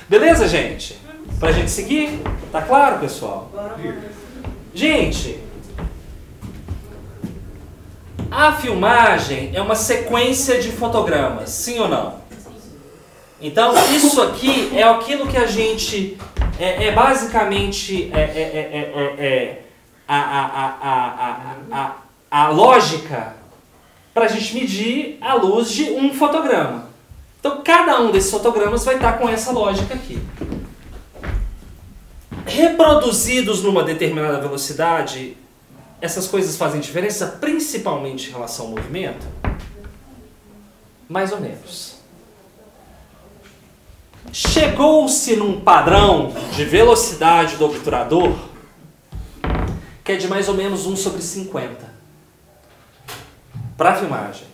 Beleza, gente? Pra gente seguir? Tá claro, pessoal? Gente, a filmagem é uma sequência de fotogramas, sim ou não? Então, isso aqui é aquilo que a gente... basicamente a lógica para a gente medir a luz de um fotograma. Então, cada um desses fotogramas vai estar com essa lógica aqui. Reproduzidos numa determinada velocidade, essas coisas fazem diferença, principalmente em relação ao movimento? Mais ou menos. Chegou-se num padrão de velocidade do obturador que é de mais ou menos 1/50 para a filmagem.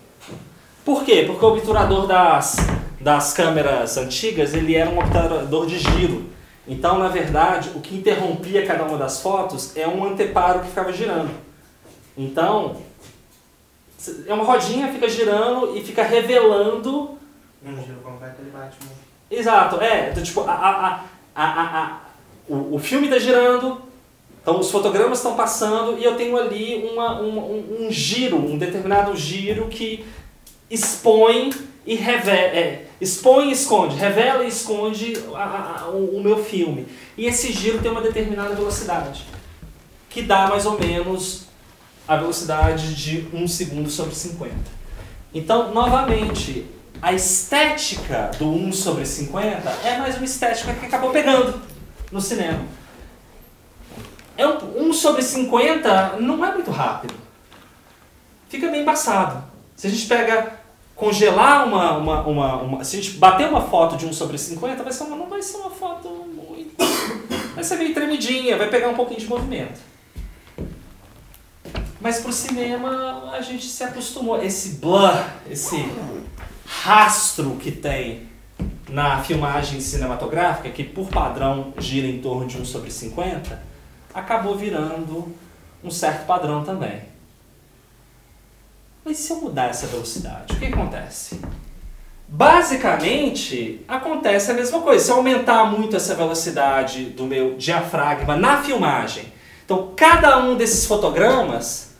Por quê? Porque o obturador das câmeras antigas ele era um obturador de giro. Então, na verdade, o que interrompia cada uma das fotos é um anteparo que ficava girando. Então, é uma rodinha, fica girando e fica revelando... Um giro completo, ele bate muito. Exato, então, tipo, o filme está girando, então os fotogramas estão passando e eu tenho ali um giro, um determinado giro que expõe e revela, expõe e esconde, revela e esconde o meu filme. E esse giro tem uma determinada velocidade, que dá mais ou menos a velocidade de 1/50. Então, novamente, a estética do 1/50 é mais uma estética que acabou pegando no cinema. 1/50 não é muito rápido. Fica meio embaçado. Se a gente congelar se a gente bater uma foto de 1/50, não vai ser uma foto muito... Vai ser meio tremidinha, vai pegar um pouquinho de movimento. Mas pro cinema a gente se acostumou. Esse blur, esse rastro que tem na filmagem cinematográfica, que por padrão gira em torno de 1/50, acabou virando um certo padrão também. Mas se eu mudar essa velocidade, o que acontece? Basicamente, acontece a mesma coisa. Se eu aumentar muito essa velocidade do meu diafragma na filmagem, então cada um desses fotogramas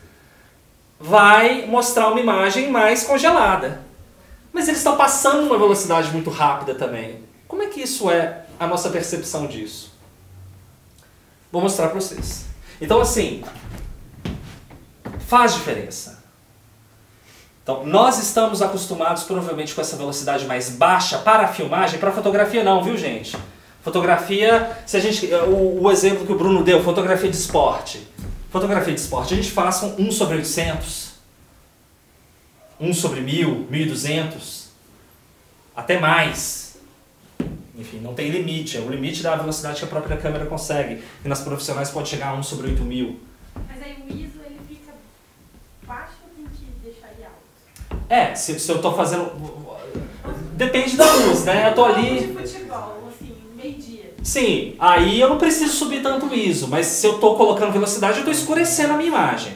vai mostrar uma imagem mais congelada. Mas eles estão passando uma velocidade muito rápida também. Como é que isso é a nossa percepção disso? Vou mostrar para vocês. Então, assim, faz diferença. Então, nós estamos acostumados provavelmente com essa velocidade mais baixa para a filmagem, para a fotografia não, viu, gente? Fotografia, se a gente, o exemplo que o Bruno deu, fotografia de esporte. Fotografia de esporte, a gente faça um 1/800. 1/1000, 1200, até mais. Enfim, não tem limite, é o limite da velocidade que a própria câmera consegue. E nas profissionais pode chegar a 1/8000. Mas aí o ISO ele fica baixo ou tem que deixar ele alto? Se eu estou fazendo... Depende da luz, né? Eu tô ali... De futebol, assim, meio-dia. Sim, aí eu não preciso subir tanto o ISO, mas se eu estou colocando velocidade, eu estou escurecendo a minha imagem.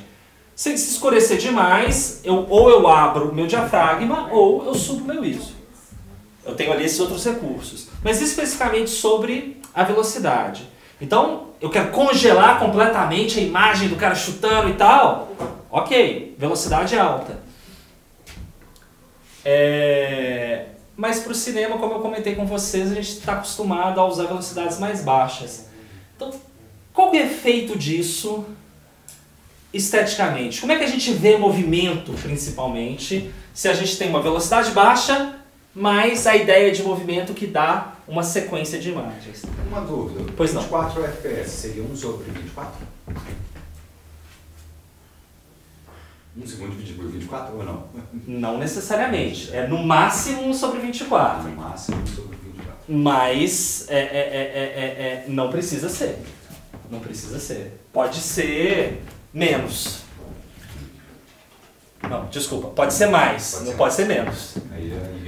Se escurecer demais, ou eu abro meu diafragma ou eu subo meu ISO. Eu tenho ali esses outros recursos. Mas especificamente sobre a velocidade. Então, eu quero congelar completamente a imagem do cara chutando e tal. Ok, velocidade alta. Mas para o cinema, como eu comentei com vocês, a gente está acostumado a usar velocidades mais baixas. Então, qual é o efeito disso esteticamente? Como é que a gente vê movimento, principalmente, se a gente tem uma velocidade baixa, mas a ideia de movimento que dá uma sequência de imagens? Uma dúvida. Pois não. 24 FPS seria 1/24? 1 segundo dividido por 24 ou não? Não necessariamente. É no máximo 1/24. No máximo 1/24. Mas não precisa ser. Não precisa ser. Pode ser menos. Não, desculpa. Pode ser mais. Não pode ser menos.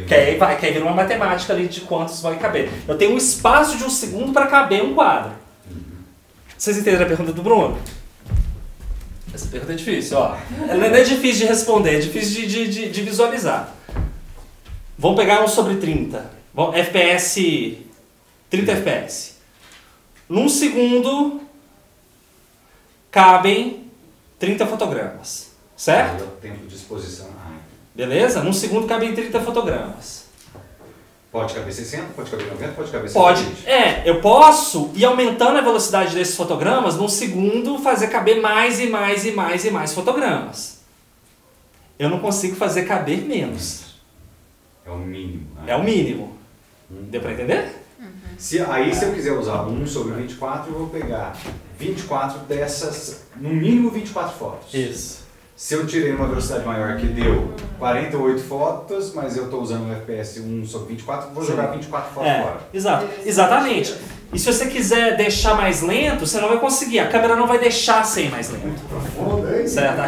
Que aí vira uma matemática ali de quantos vai caber. Eu tenho um espaço de 1 segundo para caber um quadro. Vocês entenderam a pergunta do Bruno? Essa pergunta é difícil, ó. Ela não é difícil de responder, é difícil de visualizar. Vamos pegar 1/30. FPS 30 fps. Num segundo, cabem 30 fotogramas, certo? Aí é o tempo de exposição. Beleza? Num segundo cabem 30 fotogramas. Pode caber 60, pode caber 90, pode caber 120. Pode. Eu posso ir aumentando a velocidade desses fotogramas, num segundo fazer caber mais e mais e mais e mais fotogramas. Eu não consigo fazer caber menos. É o mínimo. É o mínimo. Deu pra entender? Se eu quiser usar 1 sobre 24, eu vou pegar 24 dessas, no mínimo 24 fotos. Isso. Se eu tirei uma velocidade maior que deu 48 fotos, mas eu estou usando o FPS 1 sobre 24, vou jogar 24 fotos fora. Exato. Exatamente. E se você quiser deixar mais lento, você não vai conseguir. A câmera não vai deixar ser ir mais lento. Certo?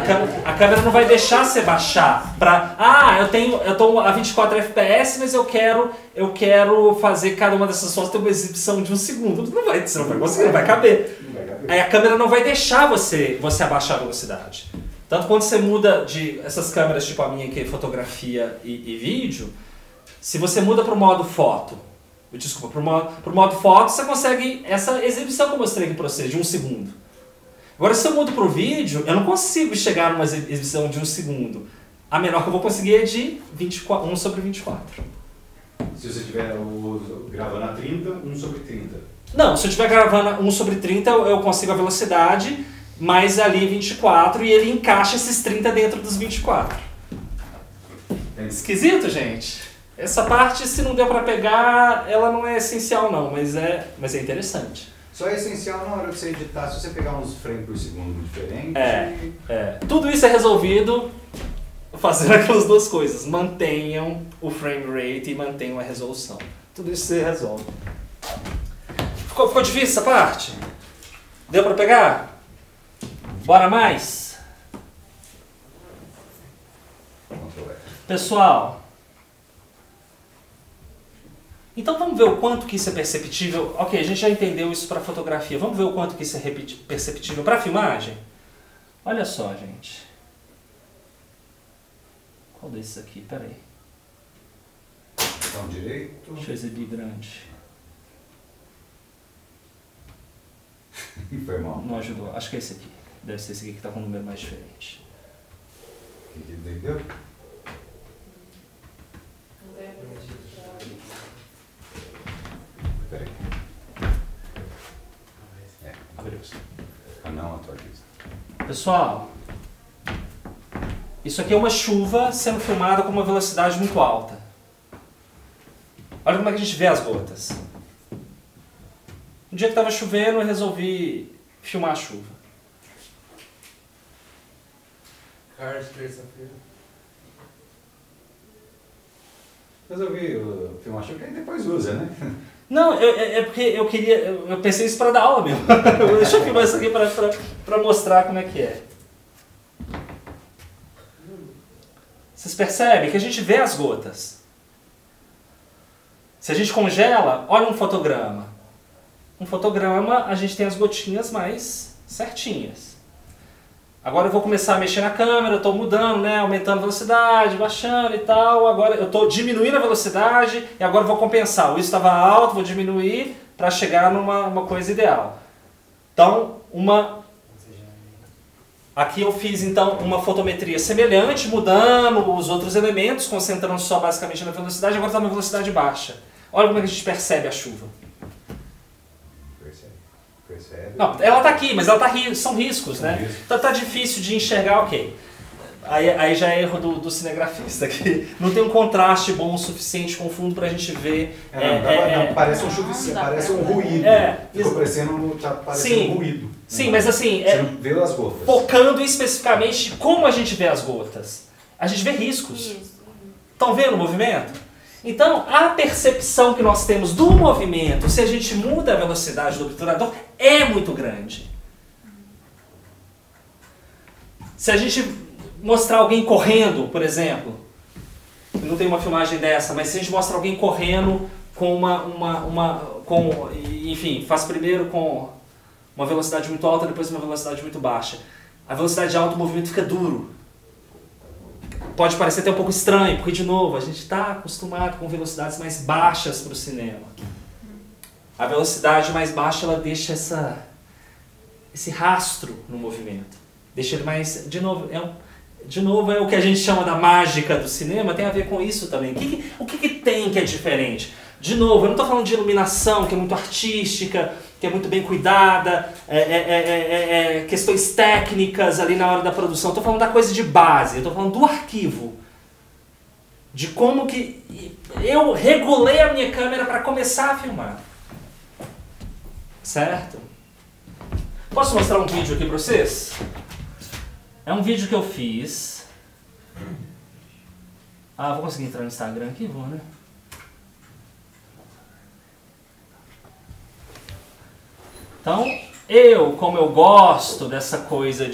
A câmera não vai deixar você baixar para eu tô a 24 FPS, mas eu quero fazer cada uma dessas fotos ter uma exibição de 1 segundo. Você não vai conseguir, não vai caber. Aí a câmera não vai deixar você abaixar a velocidade. Tanto quando você muda de essas câmeras tipo a minha que é fotografia e vídeo, se você muda para o modo foto, pro modo foto, você consegue essa exibição que eu mostrei aqui para você, de 1 segundo. Agora, se eu mudo para o vídeo, eu não consigo chegar numa exibição de 1 segundo. A menor que eu vou conseguir é de 1 sobre 24. Se você estiver gravando a 30, 1 sobre 30. Não, se eu estiver gravando 1 sobre 30, eu consigo a velocidade, mas ali 24, e ele encaixa esses 30 dentro dos 24. Esquisito, gente? Essa parte, se não deu para pegar, ela não é essencial não, mas é interessante. Só é essencial na hora de você editar, se você pegar uns frames por segundo diferentes. Tudo isso é resolvido fazendo aquelas duas coisas. Mantenham o frame rate e mantenham a resolução. Tudo isso você resolve. Ficou difícil essa parte? Deu para pegar? Bora mais? Pessoal, então vamos ver o quanto que isso é perceptível. Ok, a gente já entendeu isso para fotografia. Vamos ver o quanto que isso é perceptível para filmagem? Olha só, gente. Qual desses aqui? Pera aí. Botão direito. Deixa eu exibir grande. Foi mal. Não ajudou. Acho que é esse aqui. Deve ser esse aqui que está com um número mais diferente. Entendeu? Peraí. Abriu-se. Não atualiza. Pessoal, isso aqui é uma chuva sendo filmada com uma velocidade muito alta. Olha como é que a gente vê as gotas. Um dia que estava chovendo, eu resolvi filmar a chuva. Cars, terça-feira. Resolvi filmar chuva e depois usa, né? Não, é porque eu pensei isso para dar aula mesmo. Deixa eu filmar isso aqui para mostrar como é que é. Vocês percebem que a gente vê as gotas. Se a gente congela, olha um fotograma. Um fotograma, a gente tem as gotinhas mais certinhas. Agora eu vou começar a mexer na câmera, eu estou mudando, né, aumentando a velocidade, baixando e tal. Agora eu estou diminuindo a velocidade e agora eu vou compensar. Isso estava alto, vou diminuir para chegar numa coisa ideal. Então, aqui eu fiz então uma fotometria semelhante, mudando os outros elementos, concentrando só basicamente na velocidade. Agora está uma velocidade baixa. Olha como é que a gente percebe a chuva. Percebe? Não, ela está aqui, mas ela são riscos, né? Então tá difícil de enxergar, ok. Aí já é erro do cinegrafista, que não tem um contraste bom o suficiente com o fundo para a gente ver. Parece um chuvisco, parece um ruído. Ficou parecendo um ruído. Sim, mas assim, você não vê as gotas. Focando especificamente como a gente vê as gotas. A gente vê riscos. Estão vendo o movimento? Então, a percepção que nós temos do movimento, se a gente muda a velocidade do obturador, é muito grande. Se a gente mostrar alguém correndo, por exemplo, não tem uma filmagem dessa, mas se a gente mostra alguém correndo com enfim, faz primeiro com uma velocidade muito alta, depois uma velocidade muito baixa. A velocidade alta, o movimento fica duro. Pode parecer até um pouco estranho, porque, de novo, a gente está acostumado com velocidades mais baixas para o cinema. A velocidade mais baixa, ela deixa esse rastro no movimento. Deixa ele mais... De novo, é o que a gente chama da mágica do cinema, tem a ver com isso também. O que tem que é diferente? De novo, eu não estou falando de iluminação, que é muito artística, que é muito bem cuidada, questões técnicas ali na hora da produção. Estou falando da coisa de base, eu estou falando do arquivo. De como que eu regulei a minha câmera para começar a filmar. Certo? Posso mostrar um vídeo aqui para vocês? É um vídeo que eu fiz. Vou conseguir entrar no Instagram aqui? Vou, né? Então, como eu gosto dessa coisa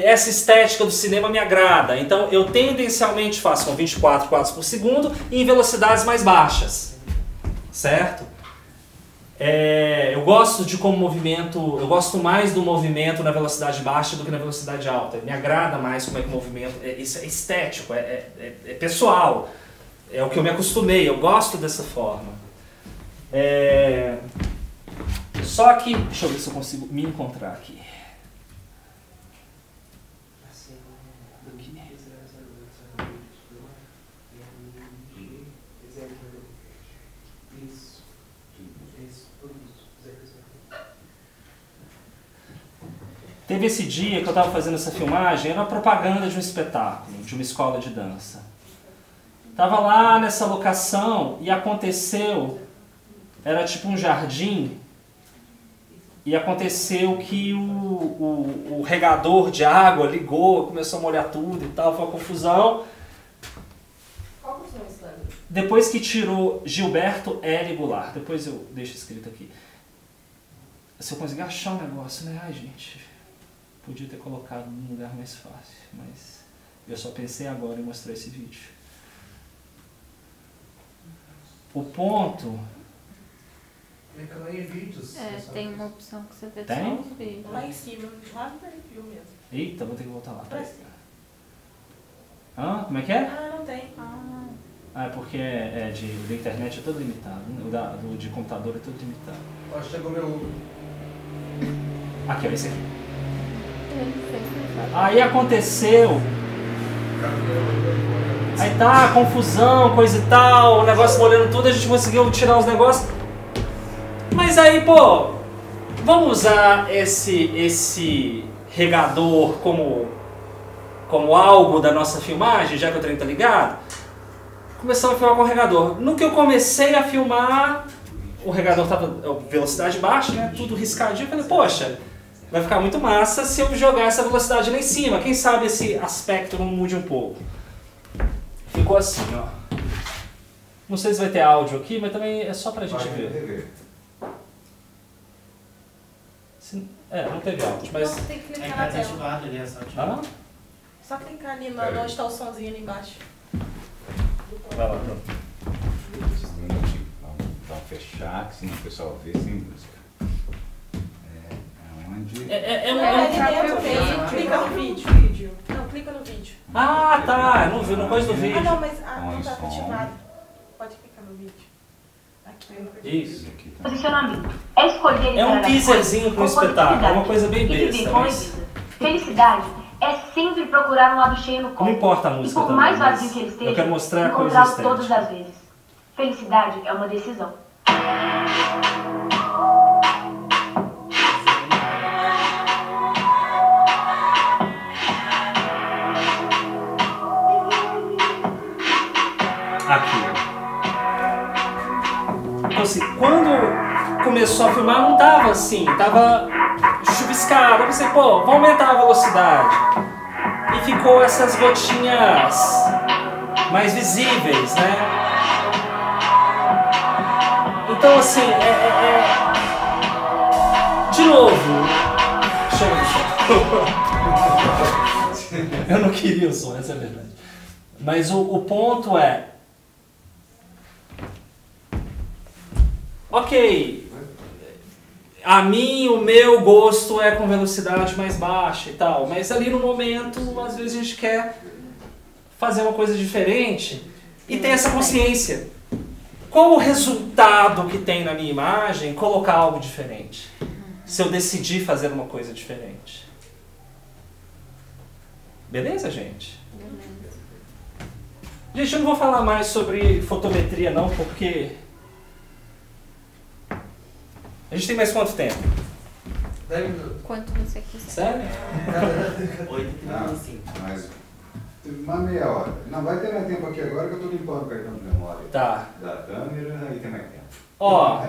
essa estética do cinema me agrada. Então, eu tendencialmente faço com 24 quadros por segundo e em velocidades mais baixas. Certo? Eu gosto de como movimento, eu gosto mais do movimento na velocidade baixa do que na velocidade alta. Me agrada mais como é que o movimento, isso é estético, é pessoal. É o que eu me acostumei, eu gosto dessa forma. Só que, deixa eu ver se eu consigo me encontrar aqui. Teve esse dia que eu estava fazendo essa filmagem, era uma propaganda de um espetáculo, de uma escola de dança. Estava lá nessa locação e aconteceu, era tipo um jardim, e aconteceu que o regador de água ligou, começou a molhar tudo e tal, foi uma confusão. Qual que é o seu Instagram? Depois que tirou Gilberto L. Goulart, depois eu deixo escrito aqui. Se eu conseguir achar um negócio, né? Ai, gente, podia ter colocado num lugar mais fácil, mas eu só pensei agora em mostrar esse vídeo. O ponto... Clica lá em vídeos. Tem uma opção que você vê Tem? só os vídeos. Lá em cima, lá no perfil mesmo. Eita, vou ter que voltar lá. Parece. Como é que é? Não tem. É porque da internet é todo limitado, né? O de computador é todo limitado. Ó, chegou meu... Aqui, ó, esse aqui. Aí aconteceu... Aí tá, confusão, coisa e tal, o negócio molhando tudo, a gente conseguiu tirar os negócios. Mas aí, pô, vamos usar esse regador como algo da nossa filmagem, já que o trem tá ligado? Começamos a filmar com o regador. No que eu comecei a filmar, o regador tava velocidade baixa, né? Tudo riscadinho. Eu falei, poxa, vai ficar muito massa se eu jogar essa velocidade lá em cima. Quem sabe esse aspecto não mude um pouco. Ficou assim, ó. Não sei se vai ter áudio aqui, mas também é só pra gente ver. Não teve áudio, mas... Não, tem que clicar na tela. Só clicar ali onde está o sonzinho ali embaixo. Vai lá, pronto. Vamos fechar, que senão o pessoal vê sem música. Onde? Ali dentro mesmo, clica no vídeo. Não, clica no vídeo. Tá, não coisa do vídeo. Não, mas não tá ativado. Pode clicar no vídeo. Aqui. Isso. Posicionamento. É escolher... É um teaserzinho para um espetáculo, é uma coisa bem besta. Mas... Felicidade é sempre procurar um lado cheio no copo. Não importa a música e por também, mais vazio que ele esteja, eu quero mostrar a coisa encontrá-lo estética. todas as vezes. Felicidade é uma decisão. Aqui. Então assim, quando começou a filmar não tava assim, tava chuviscado. Eu pensei, pô, vou aumentar a velocidade. E ficou essas gotinhas mais visíveis, né? Então assim, de novo, deixa eu ver. Eu não queria o som, essa é a verdade. Mas o ponto é... Ok, o meu gosto é com velocidade mais baixa e tal, mas ali no momento, às vezes a gente quer fazer uma coisa diferente e ter essa consciência. qual o resultado que tem na minha imagem colocar algo diferente? Se eu decidir fazer uma coisa diferente. Beleza, gente? Beleza. Gente, eu não vou falar mais sobre fotometria não, porque... A gente tem mais quanto tempo? 10 minutos. Quanto você quiser. Sério? 8h35. Mas uma meia hora. Não vai ter mais tempo aqui agora que eu tô limpando o cartão de memória Tá. da câmera, aí tem mais tempo. Ó,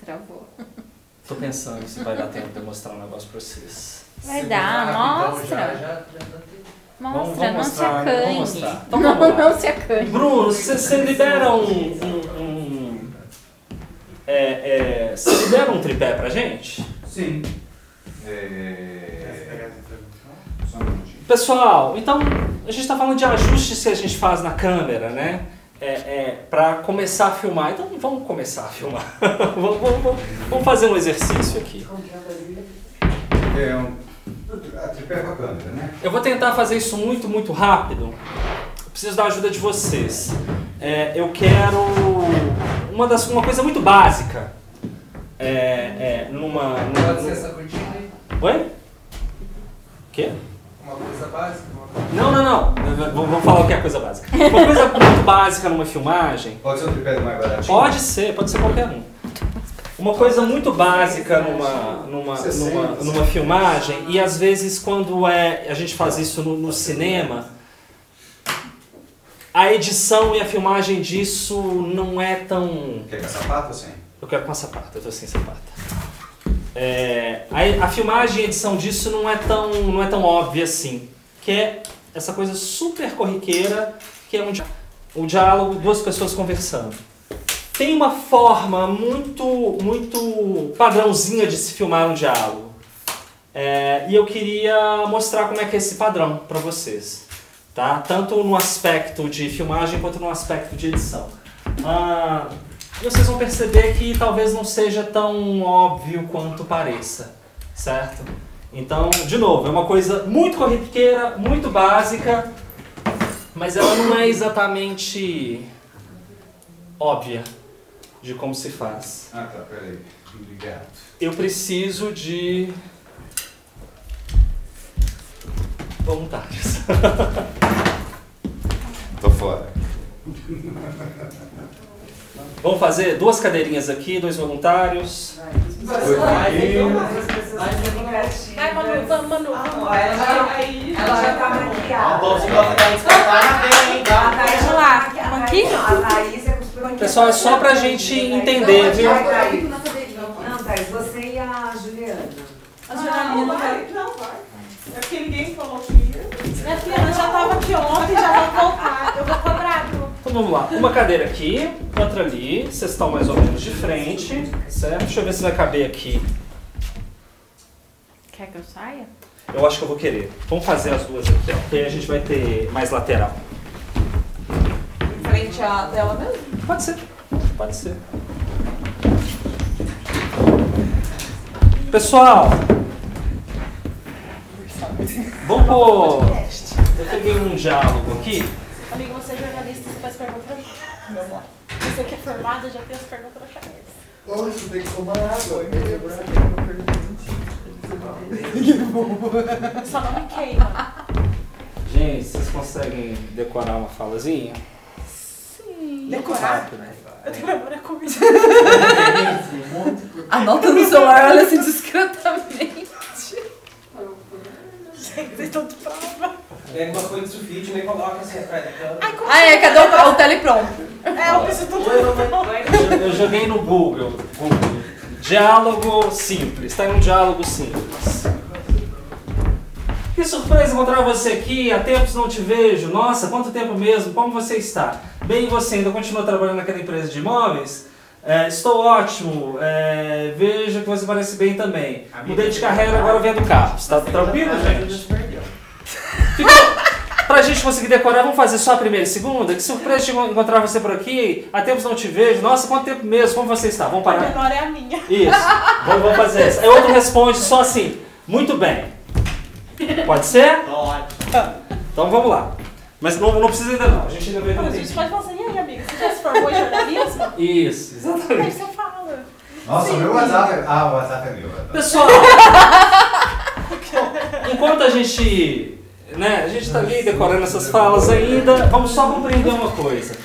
Travou. tô pensando se vai dar tempo de eu mostrar um negócio pra vocês. Vai Se dar, botar rapidão, mostra. Já dá tempo. Mostra, não se mostrar, né? acanhe. Vamos mostrar. Então vamos lá. Não se acanhe. Bruno, você libera você libera um tripé pra gente? Sim. Só um minutinho. Pessoal, então a gente está falando de ajustes que a gente faz na câmera, né? Para começar a filmar. Então vamos começar a filmar. vamos fazer um exercício aqui. A tripé com a câmera, né? Eu vou tentar fazer isso muito, muito rápido. Preciso da ajuda de vocês. Eu quero uma coisa muito básica. Pode ser essa cortina aí? Oi? O quê? Uma coisa básica? Não. Vou falar o que é coisa básica. Uma coisa muito básica numa filmagem. Pode ser um tripé mais baratinho? Pode ser qualquer um. Uma coisa muito básica numa filmagem, e às vezes quando a gente faz isso no cinema, a edição e a filmagem disso não é tão... Quer com sapato ou sem? Eu quero com a sapata, eu tô sem sapata. A filmagem e a edição disso não é tão óbvia assim. Que é essa coisa super corriqueira, que é um diálogo, duas pessoas conversando. Tem uma forma muito padrãozinha de se filmar um diálogo. E eu queria mostrar como é que é esse padrão para vocês. Tá? Tanto no aspecto de filmagem quanto no aspecto de edição. Vocês vão perceber que talvez não seja tão óbvio quanto pareça, certo? Então, de novo, é uma coisa muito corriqueira, muito básica, mas ela não é exatamente óbvia de como se faz. Ah, tá, peraí. Obrigado. Eu preciso de voluntários. Tô fora. Vamos fazer 2 cadeirinhas aqui, 2 voluntários. Vai, Manu, vamos, Manu. Ela já tá maquiada. Vamos lá, vamos aqui? A Thaís é costurou aqui. Pessoal, é só pra gente entender, viu? Não, Thaís, você e a Juliana. A Juliana vai. Não, vai. É porque ninguém falou que ia. Minha filha, ela já tava aqui ontem, já vou voltar. Eu vou cobrar, viu? Então vamos lá. Uma cadeira aqui, outra ali. Vocês estão mais ou menos de frente, certo? Deixa eu ver se vai caber aqui. Quer que eu saia? Eu acho que eu vou querer. Vamos fazer as duas aqui, ó, porque aí a gente vai ter mais lateral. Em frente à tela mesmo? Pode ser. Pode ser. Pessoal, vamos pôr... Eu peguei um diálogo aqui. Amigo, você é jornalista, você faz pergunta pra mim. Vamos lá. Você que é formado, já tem as perguntas na cabeça. Hoje tem que tomar água. Só não me queima. Gente, vocês conseguem decorar uma falazinha? Sim. Decorar? Eu tenho memória comigo. Anota no celular, olha assim discretamente. Vocês estão de prova. Pega uma folha de sulfite e coloca assim atrás daquela. Cadê o teleprompter? Eu preciso tudo. Eu joguei no Google. Diálogo simples. Tá em um diálogo simples. Que surpresa encontrar você aqui. Há tempos não te vejo. Nossa, quanto tempo mesmo. Como você está? Bem, e você ainda continua trabalhando naquela empresa de imóveis? Estou ótimo. Vejo que você parece bem também. Mudei de carreira, agora vendo carros. Tá tranquilo, gente? Pra gente conseguir decorar, vamos fazer só a primeira e segunda? Que surpresa de encontrar você por aqui. Há tempos não te vejo. Nossa, quanto tempo mesmo. Como você está? Vamos A parar? memória é a minha. Isso. Vamos fazer essa. Aí outro responde só assim. Muito bem. Pode ser? Pode. Então vamos lá. Mas não precisa ainda não, a gente ainda vai A entender. gente pode falar assim, e aí, amiga, você já se formou em jornalismo? Isso, Aí exatamente. você fala. Nossa, o meu WhatsApp é... Ah, o WhatsApp é meu. Pessoal, enquanto a gente tá ali decorando essas falas ainda, vamos só compreender uma coisa.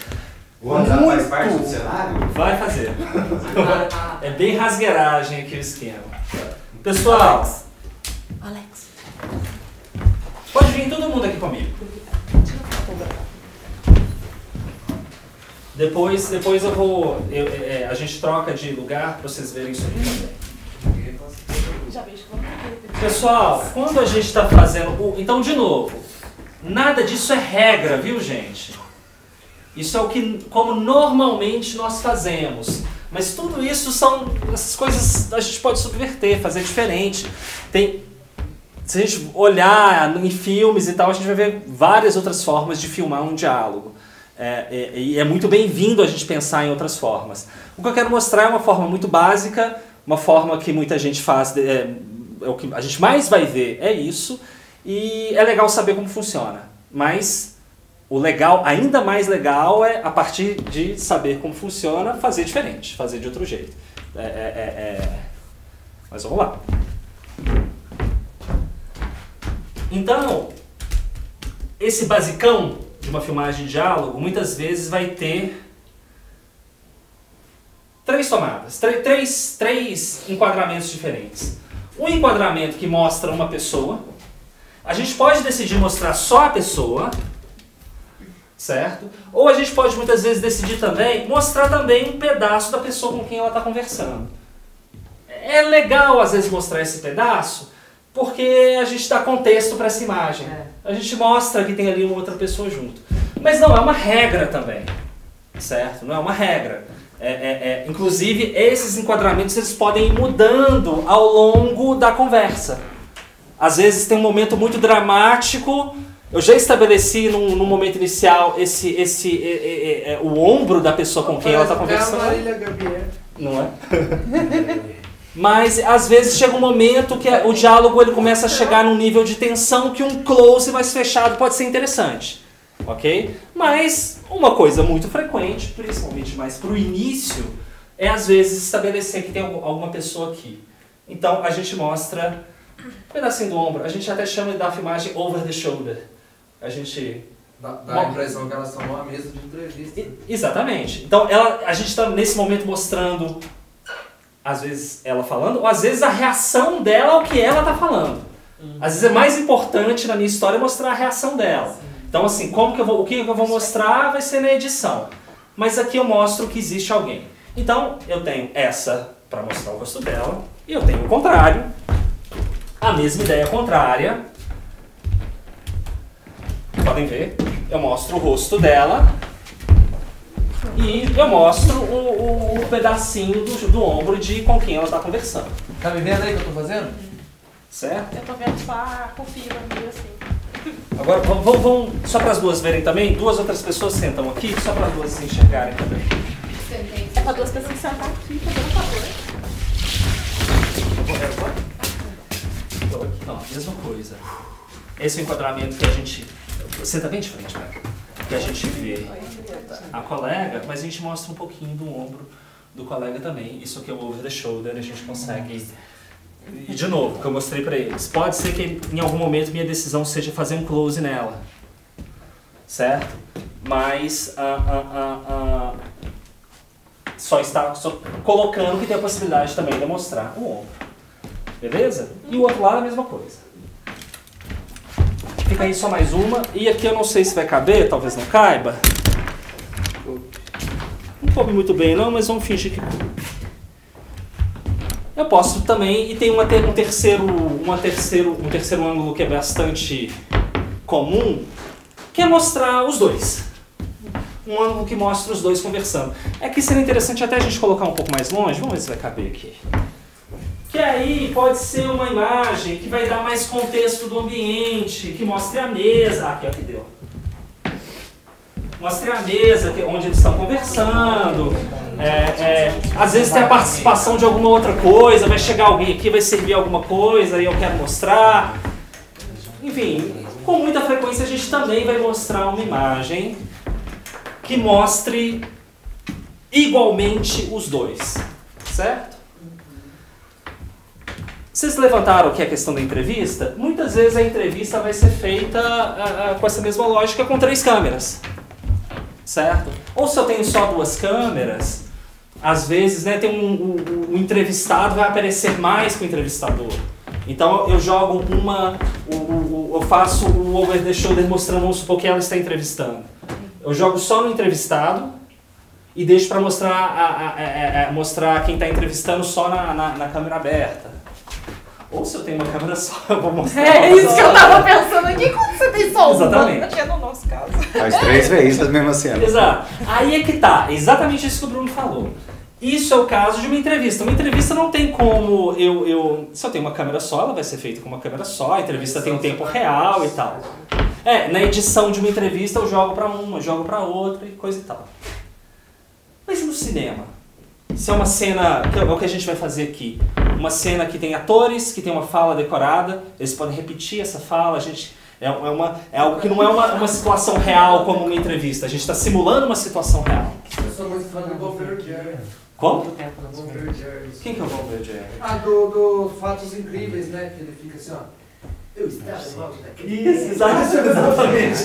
O WhatsApp faz parte do cenário? Vai fazer. É bem rasgueiragem aqui o esquema. Pessoal, Alex. pode vir todo mundo aqui comigo. Depois eu vou... a gente troca de lugar para vocês verem isso aqui também. Já vejo que vamos ter. Pessoal, quando a gente está fazendo... Então, de novo, nada disso é regra, viu, gente? Isso é o que, como normalmente nós fazemos. Mas tudo isso são... Essas coisas a gente pode subverter, fazer diferente. Se a gente olhar em filmes e tal, a gente vai ver várias outras formas de filmar um diálogo. E é muito bem-vindo a gente pensar em outras formas. O que eu quero mostrar é uma forma muito básica, uma forma que muita gente faz, o que a gente mais vai ver é isso, e é legal saber como funciona. Mas o legal, ainda mais legal, é a partir de saber como funciona, fazer diferente, fazer de outro jeito. Mas vamos lá. Então, esse basicão de uma filmagem de diálogo, muitas vezes vai ter 3 tomadas, três enquadramentos diferentes. Um enquadramento que mostra uma pessoa, a gente pode decidir mostrar só a pessoa, certo? Ou a gente pode muitas vezes decidir também mostrar também um pedaço da pessoa com quem ela está conversando. É legal às vezes mostrar esse pedaço, porque a gente dá contexto para essa imagem. A gente mostra que tem ali uma outra pessoa junto. Mas não é uma regra também, certo? Não é uma regra. Inclusive, esses enquadramentos eles podem ir mudando ao longo da conversa. Às vezes tem um momento muito dramático. Eu já estabeleci no momento inicial o ombro da pessoa com quem ela está conversando. Não é? Mas às vezes chega um momento que o diálogo ele começa a chegar num nível de tensão que um close mais fechado pode ser interessante, ok? Mas uma coisa muito frequente, principalmente mais para o início, é às vezes estabelecer que tem alguma pessoa aqui. Então a gente mostra um pedacinho do ombro, a gente até chama da filmagem over the shoulder. A gente... Dá a impressão que elas estão numa mesa de entrevista. Exatamente. Então a gente está nesse momento mostrando... Às vezes ela falando, ou às vezes a reação dela ao que ela está falando. Às vezes é mais importante na minha história mostrar a reação dela. Então assim, o que eu vou mostrar vai ser na edição. Mas aqui eu mostro que existe alguém. Então eu tenho essa para mostrar o rosto dela, e eu tenho o contrário, a mesma ideia contrária. Podem ver, eu mostro o rosto dela. E eu mostro o pedacinho do ombro com quem ela está conversando. Tá me vendo aí o que eu tô fazendo? Certo? Eu tô vendo só a confira meio assim. Agora, vamos só para as duas verem também. 2 outras pessoas sentam aqui, só para as duas se enxergarem também. É para 2 pessoas sentar aqui, fazendo favor. Não, mesma coisa. Esse é o enquadramento que a gente... Senta bem de frente, né? Que a gente vê a colega, mas a gente mostra um pouquinho do ombro do colega também. Isso aqui é o over the shoulder, a gente consegue... E de novo, que eu mostrei pra eles, pode ser que em algum momento minha decisão seja fazer um close nela, certo? Mas só colocando que tem a possibilidade também de mostrar o ombro, beleza? E o outro lado a mesma coisa. Fica aí só mais uma, e aqui eu não sei se vai caber, talvez não caiba. Não coube muito bem não, mas vamos fingir que... Eu posso também, e tem um terceiro ângulo que é bastante comum, que é mostrar os dois. Um ângulo que mostra os dois conversando. É que seria interessante até a gente colocar um pouco mais longe, vamos ver se vai caber aqui. Que aí pode ser uma imagem que vai dar mais contexto do ambiente, que mostre a mesa. Aqui, ó, que deu. Mostre a mesa onde eles estão conversando. Às vezes tem a participação de alguma outra coisa, vai chegar alguém aqui, vai servir alguma coisa e eu quero mostrar. enfim, com muita frequência a gente também vai mostrar uma imagem que mostre igualmente os dois, certo? Vocês levantaram aqui a questão da entrevista? Muitas vezes a entrevista vai ser feita com essa mesma lógica com 3 câmeras, certo? Ou se eu tenho só 2 câmeras, às vezes, né, tem o entrevistado vai aparecer mais que o entrevistador. Então eu jogo eu faço o over the shoulder mostrando, vamos supor que ela está entrevistando. Eu jogo só no entrevistado e deixo para mostrar quem está entrevistando só na câmera aberta. Ou se eu tenho uma câmera só, eu vou mostrar. É isso que eu tava pensando aqui, quando você tem só uma. Exatamente. É no nosso caso. Faz 3 vezes a mesma cena. Exato. Aí é que tá, exatamente isso que o Bruno falou. Isso é o caso de uma entrevista. Uma entrevista não tem como se eu tenho uma câmera só, ela vai ser feita com uma câmera só, a entrevista tem um tempo real e tal. Na edição de uma entrevista eu jogo pra uma, jogo pra outra e coisa e tal. Mas no cinema? Se é uma cena, que é o que a gente vai fazer aqui, uma cena que tem atores, que tem uma fala decorada, eles podem repetir essa fala, a gente... É algo que não é uma situação real como uma entrevista, a gente está simulando uma situação real. Eu sou muito fã do Bob Jerry. Como? Bob Jerry. Quem que é o Bob Jerry? Do Fatos Incríveis, né? Que ele fica assim, ó. Eu estava mal daquele. Isso, exatamente.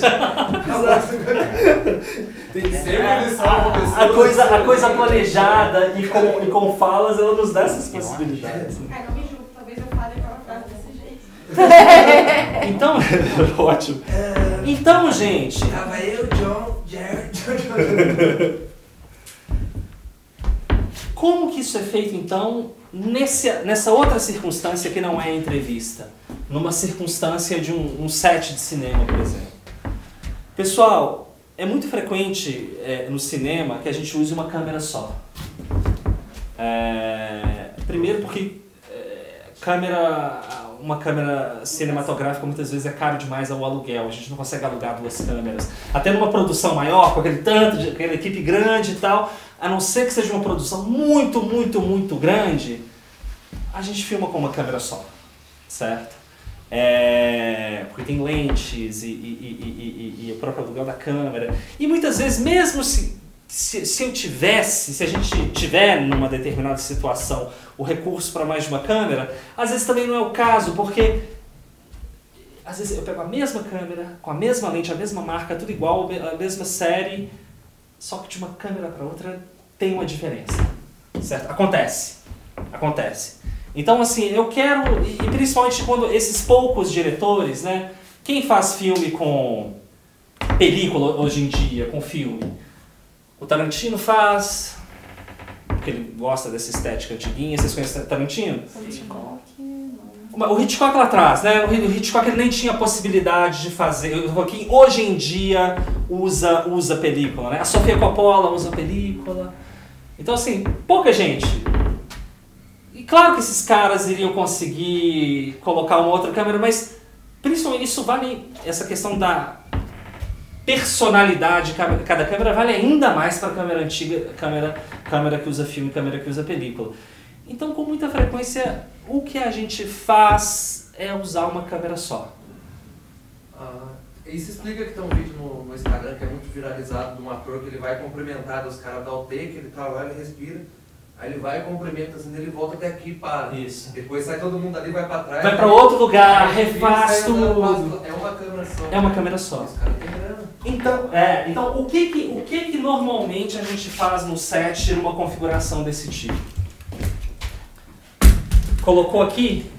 Tem que ser uma A coisa planejada e com falas, ela nos dá essas possibilidades. Ai, não me julgo, talvez eu fale aquela frase desse jeito. Então, ótimo. Então, gente... Tava eu, John, Jerry, Como que isso é feito, então, nessa outra circunstância que não é a entrevista? Numa circunstância de um set de cinema, por exemplo. Pessoal, é muito frequente no cinema que a gente use uma câmera só. Primeiro porque uma câmera cinematográfica muitas vezes é caro demais ao aluguel, a gente não consegue alugar 2 câmeras. Até numa produção maior, com aquela equipe grande e tal, a não ser que seja uma produção muito, muito, muito grande, a gente filma com uma câmera só, certo? Porque tem lentes e o próprio aluguel da câmera. E muitas vezes, mesmo se a gente tiver numa determinada situação o recurso para mais de uma câmera, às vezes também não é o caso, porque às vezes eu pego a mesma câmera, com a mesma lente, a mesma marca, tudo igual, a mesma série, só que de uma câmera para outra tem uma diferença, certo? Acontece. Então, assim, eu quero, e principalmente quando esses poucos diretores, né? Quem faz filme com película hoje em dia, com filme? O Tarantino faz, porque ele gosta dessa estética antiguinha. Vocês conhecem o Tarantino? O Hitchcock lá atrás, né? O Hitchcock ele nem tinha a possibilidade de fazer. Quem hoje em dia usa película, né? A Sofia Coppola usa película. Então, assim, pouca gente. E claro que esses caras iriam conseguir colocar uma outra câmera, mas principalmente isso vale, essa questão da personalidade de cada câmera vale ainda mais para a câmera antiga, câmera que usa filme, câmera que usa película. Então, com muita frequência, o que a gente faz é usar uma câmera só. Isso explica que tem um vídeo no Instagram que é muito viralizado de um ator que ele vai cumprimentar os caras da take, ele tá lá, ele respira, aí ele vai e cumprimenta assim, ele volta até aqui e para. Isso. Depois sai todo mundo ali, vai pra trás. Vai para outro lugar, refaz tudo. É uma câmera só. É uma câmera só. Esse cara tem grana. Então o que normalmente a gente faz no set numa configuração desse tipo? Colocou aqui,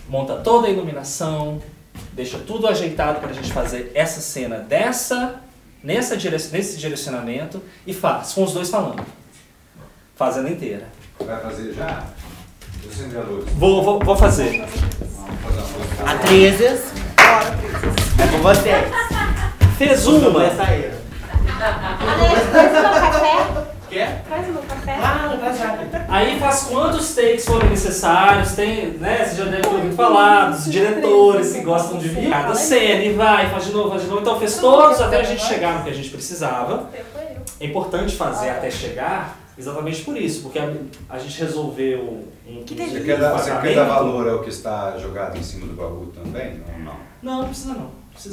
monta toda a iluminação, deixa tudo ajeitado para a gente fazer essa cena nesse direcionamento e faz, com os dois falando. Faz ela inteira. Vai fazer já? Os acendedores. Vou fazer. Vamos fazer uma coisa. Atrizes, é com vocês. Fez uma. Alex, traz o meu café. Quer? Traz o meu café. Ah, não já. Aí faz quantos takes forem necessários, tem, né, você já deve ter ouvido falar dos diretores que gostam de vir cada cena e faz de novo, então fez todos até a gente chegar no que a gente precisava. É importante fazer até chegar Exatamente por isso, porque a gente resolveu Você quer dar valor ao que está jogado em cima do baú também ou não? Não, não precisa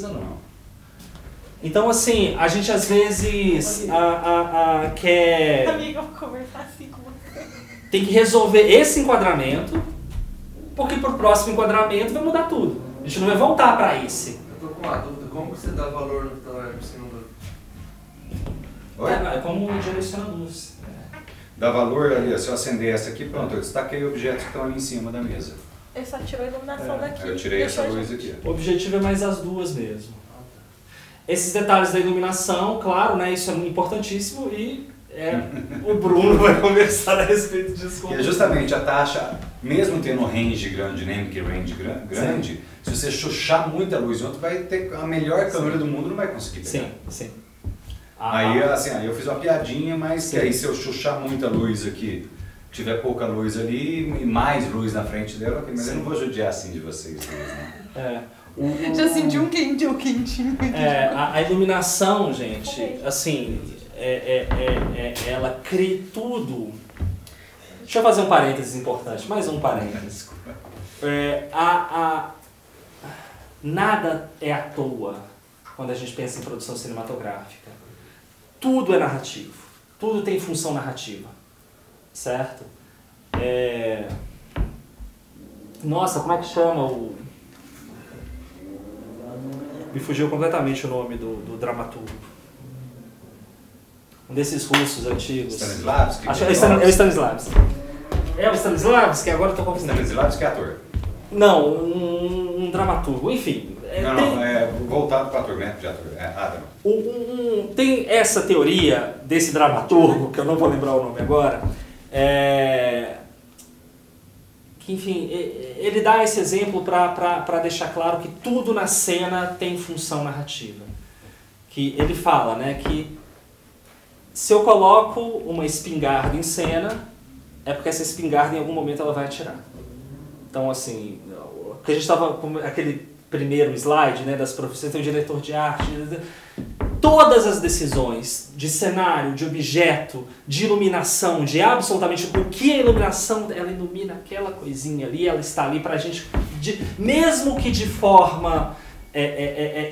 não. Então assim, a gente às vezes quer... Amiga, eu vou conversar assim com você. Tem que resolver esse enquadramento, porque pro próximo enquadramento vai mudar tudo. A gente não vai voltar para esse. Eu tô com uma dúvida, como você dá valor no que tá lá em cima do... Oi? É como direciona a luz. Dá valor ali, se eu acender essa aqui, pronto, eu destaquei objetos que estão ali em cima da mesa. Ele só tirou a iluminação daqui. Eu tirei essa luz aqui. O objetivo é mais as duas mesmo. Esses detalhes da iluminação, claro, né, isso é importantíssimo e o Bruno vai conversar a respeito disso com E é justamente a taxa, mesmo tendo um range grande, que range grande, se você chuchar muita luz junto, vai ter a melhor câmera do mundo, não vai conseguir pegar. Sim. Aí eu fiz uma piadinha, mas que aí se eu chuchar muita luz aqui, tiver pouca luz ali e mais luz na frente dela, mas eu não vou judiar assim de vocês. Né? Já senti um quentinho. A iluminação, gente, assim, ela cria tudo. Deixa eu fazer um parênteses importante, mais um parênteses. Nada é à toa quando a gente pensa em produção cinematográfica. Tudo é narrativo, tudo tem função narrativa, certo? Nossa, como é que chama o... Me fugiu completamente o nome do dramaturgo. Um desses russos antigos. Stanislavski? Acho que é o Stanislavski. É o Stanislavski, agora eu tô confundindo. Stanislavski é ator. Não, um dramaturgo, enfim. Voltado para ator, método de ator. Tem essa teoria desse dramaturgo, que eu não vou lembrar o nome agora, que, enfim, ele dá esse exemplo para deixar claro que tudo na cena tem função narrativa. Que ele fala, né, que se eu coloco uma espingarda em cena, é porque essa espingarda em algum momento ela vai atirar. Então, assim, que a gente estava com aquele primeiro slide, né, das profissões, tem o diretor de arte, todas as decisões de cenário, de objeto, de iluminação, de absolutamente o que a iluminação, ela ilumina aquela coisinha ali, ela está ali para a gente, mesmo que de forma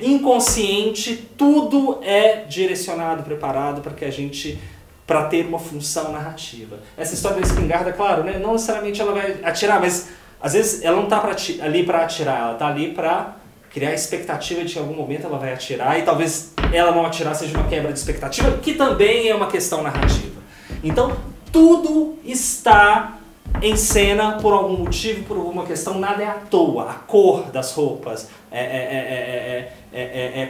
inconsciente, tudo é direcionado, preparado para que a gente, para ter uma função narrativa. Essa história da espingarda, claro, né, não necessariamente ela vai atirar, mas às vezes ela não está ali para atirar, ela está ali para criar a expectativa de que em algum momento ela vai atirar e talvez ela não atirar seja uma quebra de expectativa, que também é uma questão narrativa. Então, tudo está em cena por algum motivo, por alguma questão, nada é à toa. A cor das roupas,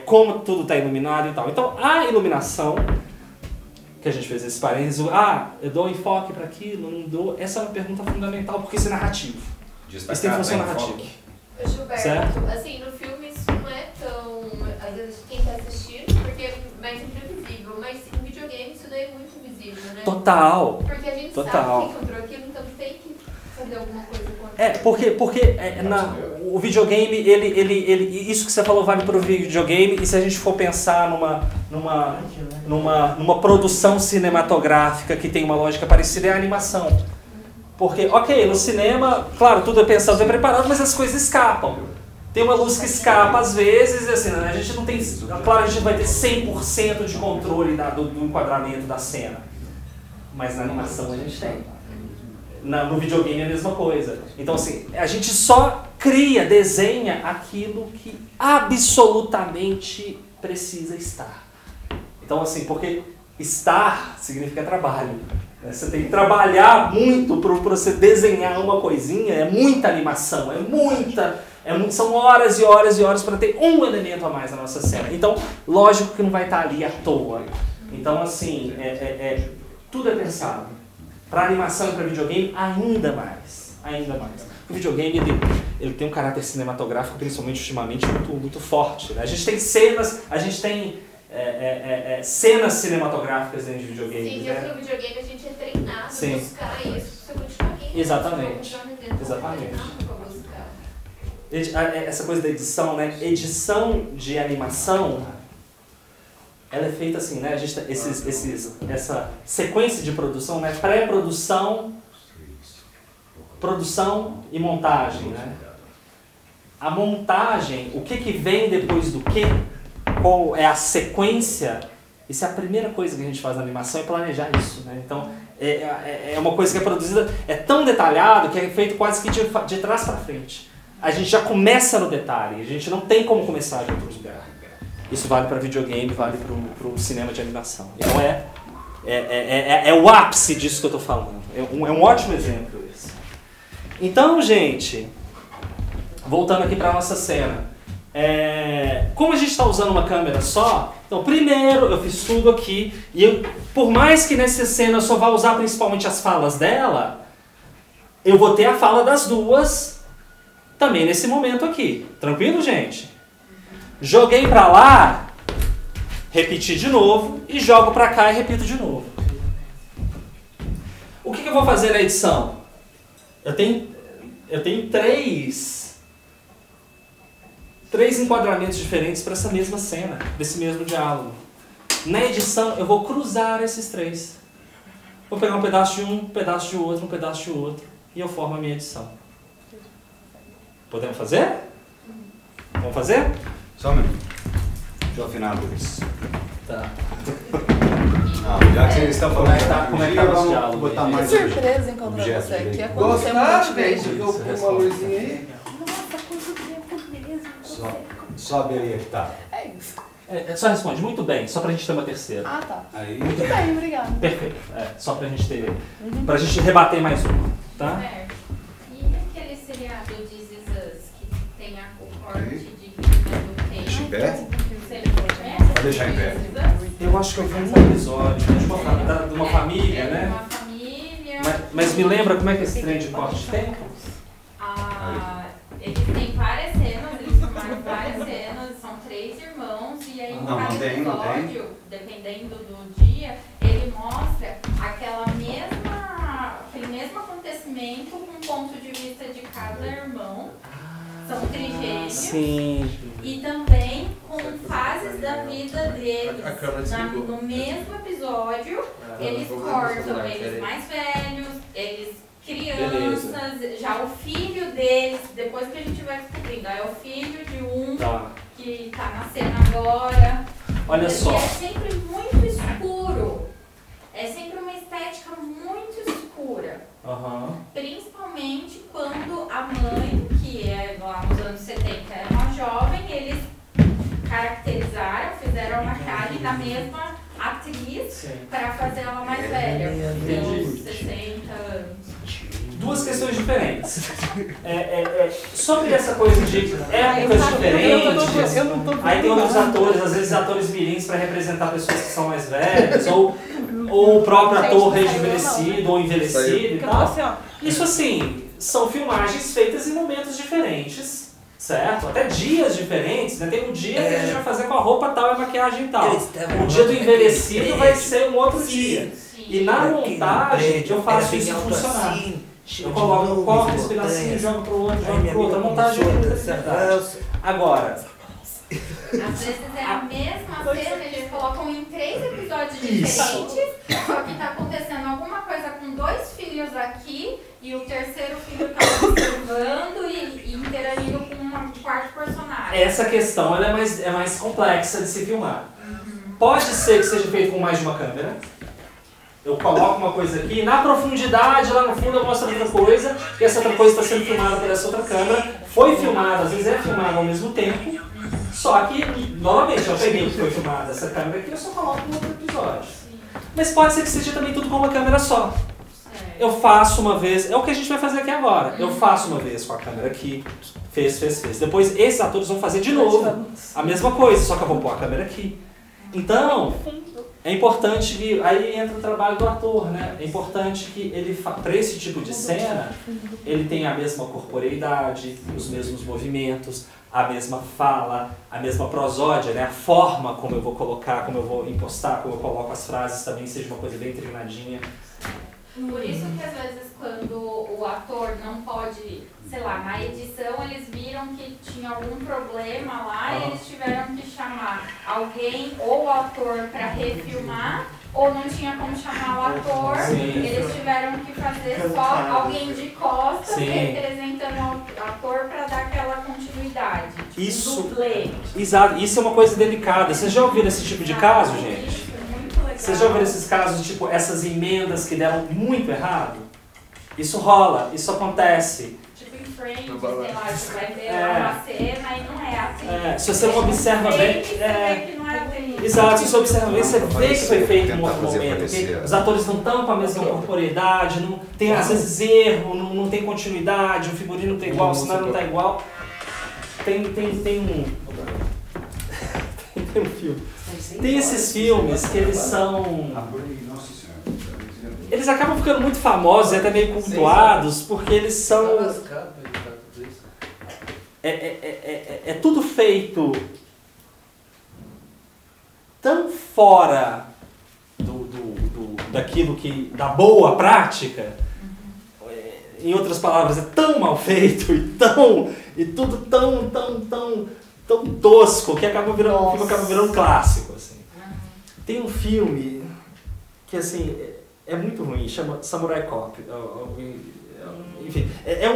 como tudo está iluminado e tal. Então, a iluminação, que a gente fez esse parênteses, eu dou enfoque para aquilo, não dou, essa é uma pergunta fundamental, porque isso é narrativo. Isso tem função narrativa. Gilberto, certo? assim, no filme isso não é tão... Às vezes quem está assistindo, porque é mais imprevisível, mas em videogame isso daí é muito visível, né? Total. Porque a gente sabe quem comprou aquilo, então tem que fazer alguma coisa com aquilo. Porque o videogame, isso que você falou vale para o videogame, e se a gente for pensar numa produção cinematográfica que tem uma lógica parecida, é a animação. Porque, ok, no cinema, claro, tudo é pensado, é preparado, mas as coisas escapam. Tem uma luz que escapa às vezes, assim, né? A gente não tem... Claro, a gente vai ter 100% de controle do enquadramento da cena. Mas na animação a gente tem. No videogame é a mesma coisa. Então, assim, a gente só desenha aquilo que absolutamente precisa estar. Então, assim, porque estar significa trabalho. Você tem que trabalhar muito para você desenhar uma coisinha, é muita animação, são horas e horas e horas para ter um elemento a mais na nossa cena. Então, lógico que não vai estar ali à toa. Então, assim, tudo é pensado. Para animação e para videogame, ainda mais. O videogame, ele tem um caráter cinematográfico, principalmente ultimamente, muito forte. Né? A gente tem cenas cinematográficas dentro de videogame. Sim, né? No videogame a gente é treinado a buscar isso, você continua rindo. Exatamente. Essa coisa da edição, né? Edição de animação, ela é feita assim, né? A gente essa sequência de produção, né? Pré-produção, produção e montagem, né? A montagem, o que vem depois do quê? Qual é a sequência? Isso é a primeira coisa que a gente faz na animação, é planejar isso, né? Então, é uma coisa que é produzida, é tão detalhado que é feito quase que de trás para frente. A gente já começa no detalhe, a gente não tem como começar de outro lugar. Isso vale para videogame, vale para o cinema de animação. Então é o ápice disso que eu estou falando. É um ótimo exemplo isso. Então, gente, voltando aqui para a nossa cena. Como a gente está usando uma câmera só, então primeiro eu fiz tudo aqui, e por mais que nessa cena eu só vá usar principalmente as falas dela, eu vou ter a fala das duas também nesse momento aqui. Tranquilo, gente? Joguei pra lá, repeti de novo, e jogo pra cá e repito de novo. O que eu vou fazer na edição? Eu tenho três enquadramentos diferentes para essa mesma cena, desse mesmo diálogo. Na edição, eu vou cruzar esses três. Vou pegar um pedaço de um pedaço de outro, um pedaço de outro, e eu formo a minha edição. Podemos fazer? Vamos fazer? Só um minuto. Deixa eu afinar a luz. Tá. Não, já que vocês estão falando como é que tá o diálogo? Vou botar Que mais surpresa encontrar você aqui. Aconteceu muito bem. Eu com uma luzinha aí. Nossa, quanto tempo mesmo. Sobe aí, tá. É isso. Só responde, muito bem, só pra gente ter uma terceira. Ah, tá. Aí. Muito bem, obrigada. Perfeito, só pra gente ter, pra gente rebater mais uma, tá? E aquele seriado de This Is Us, que tem o corte de do tempo? Deixa em pé. Você conhece? Pode deixar em pé. Eu acho que eu vi um episódio de uma família, De né? uma família. Mas me lembra como é que é esse trem de corte de tempo? Eles têm várias cenas, eles filmaram várias cenas, são 3 irmãos, e aí em cada episódio, dependendo do dia, ele mostra aquele mesmo acontecimento com um ponto de vista de cada irmão. São trigêmeos. Sim. E também com fases da vida deles. No mesmo episódio, eles cortam eles mais velhos, eles crianças, já o filho deles, depois que a gente vai descobrindo, é o filho de um que tá nascendo agora. Olha só. E é sempre muito escuro. É sempre uma estética muito escura. Principalmente quando a mãe, que é lá nos anos 70, era uma jovem, eles caracterizaram, fizeram a maquiagem da mesma atriz para fazer ela mais velha, com 60 anos. Duas questões diferentes. Sobre essa coisa de épocas diferentes, aí tem outros atores, às vezes atores mirins para representar pessoas que são mais velhas, ou o próprio ator rejuvenescido ou envelhecido e tal. Isso assim, são filmagens feitas em momentos diferentes, certo? Até dias diferentes, né? Tem um dia que a gente vai fazer com a roupa tal e a maquiagem tal. O dia do envelhecido vai ser um outro dia. E na montagem eu faço isso funcionar. Eu coloco, eu corto esse pedacinho, jogo pro outro, jogo pro outro. A montagem é muita liberdade. Agora, às vezes é a mesma cena, eles colocam em 3 episódios diferentes, só que tá acontecendo alguma coisa com 2 filhos aqui e o terceiro filho tá observando e interagindo com um quarto personagem. Essa questão ela é mais complexa de se filmar. Pode ser que seja feito com mais de uma câmera. Eu coloco uma coisa aqui, na profundidade, lá no fundo eu mostro outra coisa, e essa outra coisa está sendo filmada por essa outra câmera. Foi filmada, às vezes é filmada ao mesmo tempo, só que, novamente, eu peguei o que foi filmado essa câmera aqui e eu só coloco no outro episódio. Mas pode ser que seja também tudo com uma câmera só. Eu faço uma vez, é o que a gente vai fazer aqui agora. Eu faço uma vez com a câmera aqui, fez. Depois esses atores vão fazer de novo a mesma coisa, só que eu vou pôr a câmera aqui. Então, é importante que, aí entra o trabalho do ator, né? É importante que ele, para esse tipo de cena, ele tenha a mesma corporeidade, os mesmos movimentos, a mesma fala, a mesma prosódia, né? A forma como eu vou colocar, como eu vou impostar, como eu coloco as frases também seja uma coisa bem treinadinha. Por isso que às vezes quando o ator não pode, sei lá, na edição eles viram que tinha algum problema lá e eles tiveram que chamar alguém ou o ator para refilmar, ou não tinha como chamar o ator, eles tiveram que fazer só alguém de costas representando o ator para dar aquela continuidade. Tipo, isso, dublê. Exato, isso é uma coisa delicada. Vocês já ouviram esse tipo de caso, gente? Vocês já ouviram esses casos, tipo, essas emendas que deram muito errado? Isso rola, isso acontece. Tipo em Friends, sei lá, você vai ver uma cena e não é assim. Se você não observa bem, exato, se você observa bem, você vê que foi feito em um outro momento. Os atores não estão com a mesma corporeidade, não tem às vezes erro, não tem continuidade, o figurino não tá igual, o cenário não tá igual. Tem um filme. Tem esses filmes que eles são... Eles acabam ficando muito famosos e até meio cultuados porque eles são... É tudo feito tão fora daquilo que... da boa prática. Em outras palavras, é tão mal feito e tudo tão tosco que acaba virando clássico, assim. Tem um filme que, assim, é muito ruim, chama Samurai Cop. Enfim, é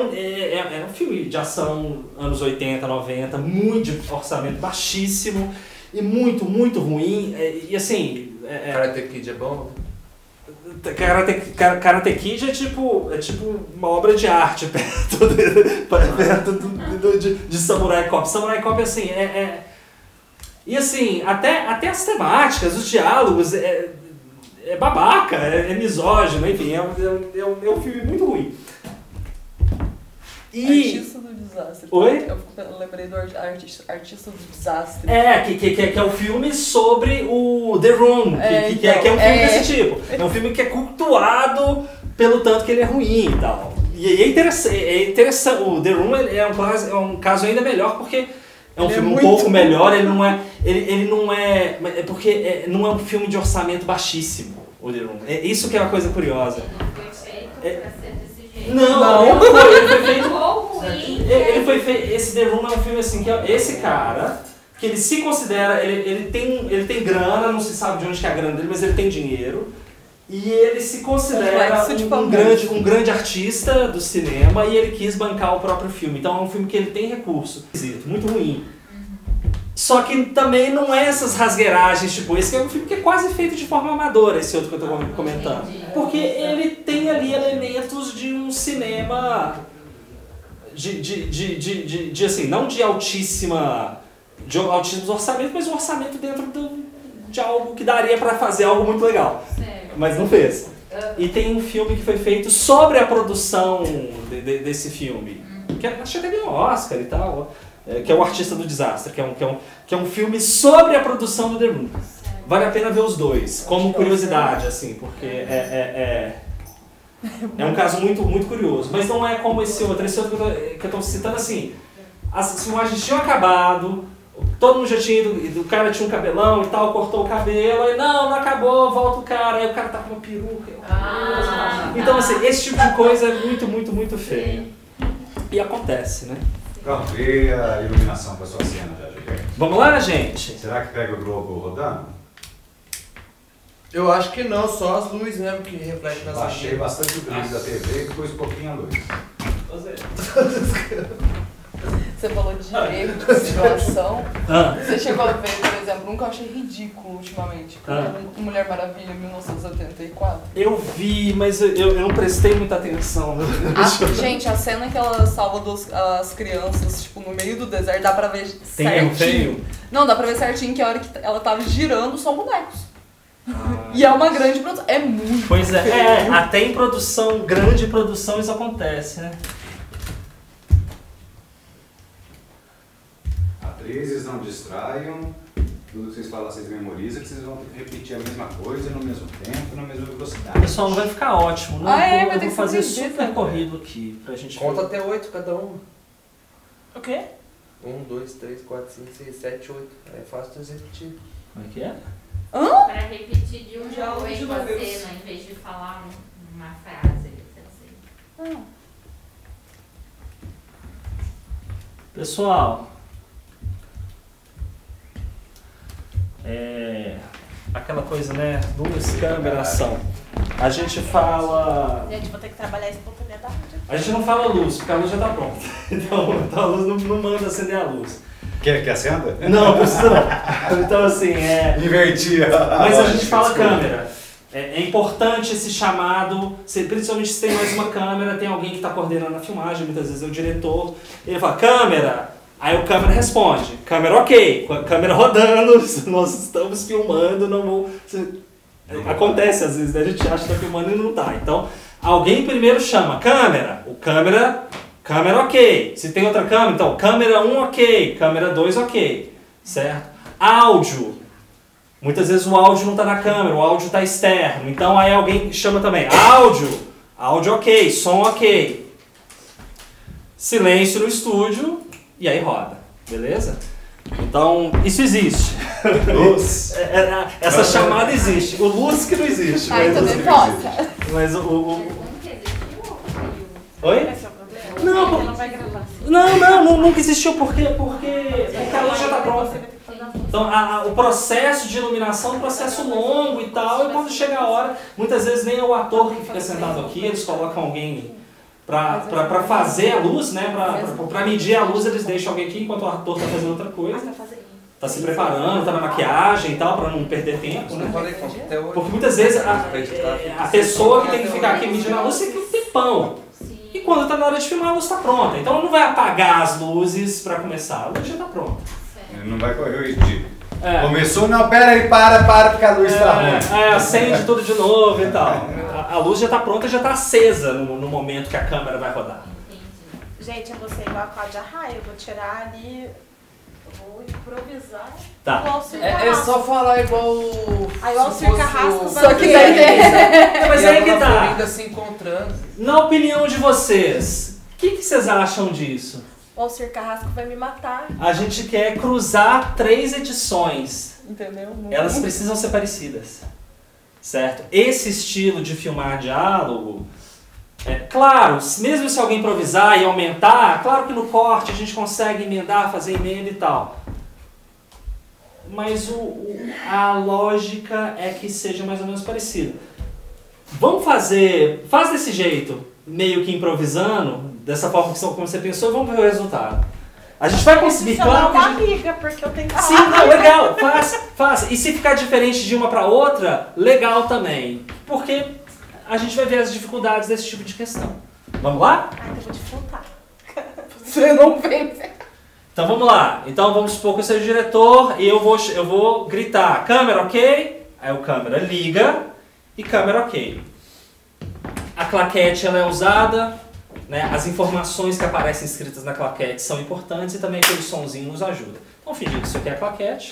um filme de ação anos 80, 90, muito de orçamento baixíssimo e muito, muito ruim. E assim... Karate Kid é bom? Karate Kid é tipo uma obra de arte perto de Samurai Cop. Samurai Cop, assim, e assim, até as temáticas, os diálogos, é babaca, é misógino, enfim, é um filme muito ruim. Artista do Desastre. Oi? Eu lembrei do Artista do Desastre. Que é um filme sobre o The Room, que é um filme desse tipo. É um filme que é cultuado pelo tanto que ele é ruim e tal. E é interessante. O The Room é um caso ainda melhor porque é um filme um pouco melhor, ele não é porque não é um filme de orçamento baixíssimo, o The Room. É isso que é uma coisa curiosa. Não, ele foi feito. Esse The Room é um filme assim, que esse cara, que ele se considera, ele tem grana, não se sabe de onde que é a grana dele, mas ele tem dinheiro. E ele se considera um grande artista do cinema e ele quis bancar o próprio filme. Então é um filme que ele tem recurso. Muito ruim. Só que também não é essas rasgueiragens, tipo, esse é um filme que é quase feito de forma amadora, esse outro que eu estou comentando. Porque ele tem ali elementos de um cinema assim, não de altíssimo orçamento, mas um orçamento dentro de algo que daria para fazer algo muito legal. Mas não fez. E tem um filme que foi feito sobre a produção desse filme, que acho que até ganhou Oscar e tal, que é o Artista do Desastre, que é um filme sobre a produção do The Room. Vale a pena ver os dois, como curiosidade, assim, porque é um caso muito, muito curioso. Mas não é como esse outro que eu estou citando, assim, as filmagens tinham acabado, todo mundo já tinha ido, o cara tinha um cabelão e tal, cortou o cabelo, aí não acabou, volta o cara, aí o cara tá com uma peruca. Então, assim, esse tipo de coisa é muito, muito, muito feio. E acontece, né? Pronto, e a iluminação para sua cena já, Gilberto? Vamos lá, gente? Será que pega o globo rodando? Eu acho que não, só as luzes mesmo que refletem nas luzes. Baixei bastante o brilho da TV e depois um pouquinho a luz. Você falou de erro, de situação. Você chegou a ver, por exemplo, um que eu achei ridículo ultimamente. Mulher Maravilha, 1984. Eu vi, mas eu não prestei muita atenção. Gente, a cena que ela salva as crianças, tipo, no meio do deserto, dá pra ver certinho. Tem? Não, dá pra ver certinho que a hora que ela tava girando são bonecos. E é uma grande produção. É muito. Pois é, até em produção, grande produção, isso acontece, né? Atrizes não distraiam, tudo que vocês falam vocês memorizam, que vocês vão repetir a mesma coisa no mesmo tempo, na mesma velocidade. Pessoal, não vai ficar ótimo. Eu vou fazer super corrido aqui pra gente conta até 8 cada um. O quê? 1, 2, 3, 4, 5, 6, 7, 8. É fácil de repetir. Como é que é? Pra repetir de um jogo a cena, em vez de falar uma frase, quer dizer. Pessoal, aquela coisa, né? Luz, câmera, ação. A gente fala... Gente, vou ter que trabalhar a espontaneidade. A gente não fala luz, porque a luz já tá pronta. Então a luz não manda acender a luz. Quer que acenda? Não, precisa não. Então assim, Invertia. Mas a gente fala câmera. É importante esse chamado, principalmente se tem mais uma câmera, tem alguém que está coordenando a filmagem, muitas vezes é o diretor, ele fala, câmera, aí o câmera responde, câmera ok, câmera rodando, nós estamos filmando, não vou... Acontece às vezes, né? A gente acha que está filmando e não está. Então, alguém primeiro chama, câmera, câmera ok, se tem outra câmera, então câmera 1 ok, câmera 2 ok, certo? Áudio. Muitas vezes o áudio não está na câmera, o áudio está externo. Então aí alguém chama também, áudio ok, som ok. Silêncio no estúdio e aí roda, beleza? Então isso existe. Luz. Essa chamada existe. O luz que não existe. Aí também posta. Mas Oi? Não, nunca existiu porque a luz já está pronta. Então, o processo de iluminação é um processo longo e tal, e quando chega a hora, muitas vezes nem é o ator que fica sentado aqui, eles colocam alguém para fazer a luz, né? Para medir a luz, eles deixam alguém aqui enquanto o ator está fazendo outra coisa. Está se preparando, está na maquiagem e tal, para não perder tempo, né? Porque muitas vezes a pessoa que tem que ficar aqui medindo a luz tem que ter um tempão. E quando está na hora de filmar, a luz está pronta. Então ela não vai apagar as luzes para começar, a luz já está pronta. Não vai correr o risco. Começou, não, pera aí, para, porque a luz está ruim. Acende tudo de novo e tal. A luz já está pronta, já está acesa no momento que a câmera vai rodar. Gente, eu vou ser igual a Cláudia Raia, eu vou tirar ali, eu vou improvisar. Tá. Igual o Cir É Carrasco. só falar igual o... Aí igual o Cir Carrasco, Só que daí Mas aí que tá. Ainda se encontrando. Na opinião de vocês, o que vocês acham disso? O Cir Carrasco vai me matar. A gente quer cruzar 3 edições. Entendeu? Elas precisam ser parecidas. Certo? Esse estilo de filmar diálogo, claro, mesmo se alguém improvisar e aumentar, claro que no corte a gente consegue emendar, fazer emenda e tal. Mas a lógica é que seja mais ou menos parecido. Faz desse jeito, meio que improvisando, dessa forma como você pensou, e vamos ver o resultado. A gente vai conseguir, claro que a gente... amiga, porque eu tenho que Sim, não, legal, faz. E se ficar diferente de uma para outra, legal também. Porque a gente vai ver as dificuldades desse tipo de questão. Vamos lá? Ai, eu vou dificultar. Você não vem. Então vamos lá. Então vamos supor que eu seja o diretor e eu vou gritar, câmera ok? Aí o câmera liga e câmera ok. A claquete ela é usada, né? As informações que aparecem escritas na claquete são importantes e também aquele sonzinho nos ajuda. Então fingindo que isso aqui é a claquete.